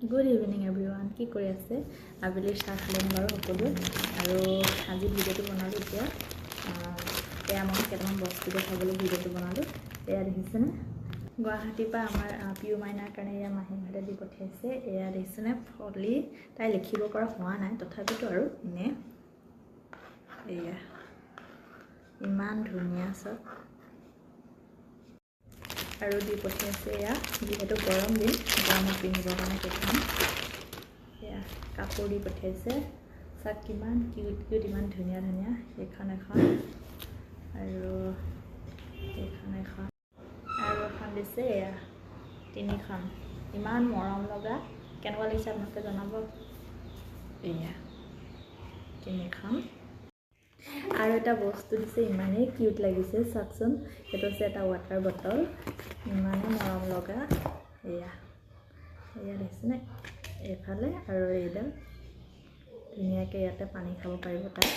good evening everyone কি কৰি আছে আবেলিৰ চাহ খালে বাৰু সকলোৱে আৰু আজি ভিডিঅ'টো বনালোঁ এতিয়া এয়া মই কেইটামান বস্তু দেখাবলৈ ভিডিঅ'টো বনালোঁ এয়া দেখিছেনে গুৱাহাটীৰ পৰা আমাৰ পিউ মাইনাৰ কাৰণে এয়া মাহীহঁতে দি পঠিয়াইছে এয়া দেখিছেনে ফলি তাই লিখিব পৰা হোৱা নাই তথাপিতো আৰু এনে এয়া ইমান ধুনীয়া চব আৰু দি পঠিয়াইছে এয়া যিহেতু গৰম দিন গৰমত পিন্ধিবৰ কাৰণে কেইটামান এয়া কাপোৰ দি পঠিয়াইছে চাওক কিমান কিউট কিউট ইমান ধুনীয়া ধুনীয়া এইখন এখন আৰু এইখন এখন আৰু এখন দিছে এয়া তিনিখন ইমান মৰম লগা কেনেকুৱা লাগিছে আপোনালোকে জনাব এয়া তিনিখন আৰু এটা বস্তু দিছে ইমানেই কিউট লাগিছে চাওকচোন সেইটো হৈছে এটা ৱাটাৰ বটল ইমানেই মৰম লগা এয়া এয়া দেখিছেনে এইফালে আৰু এইডাল ধুনীয়াকৈ ইয়াতে পানী খাব পাৰিব তাই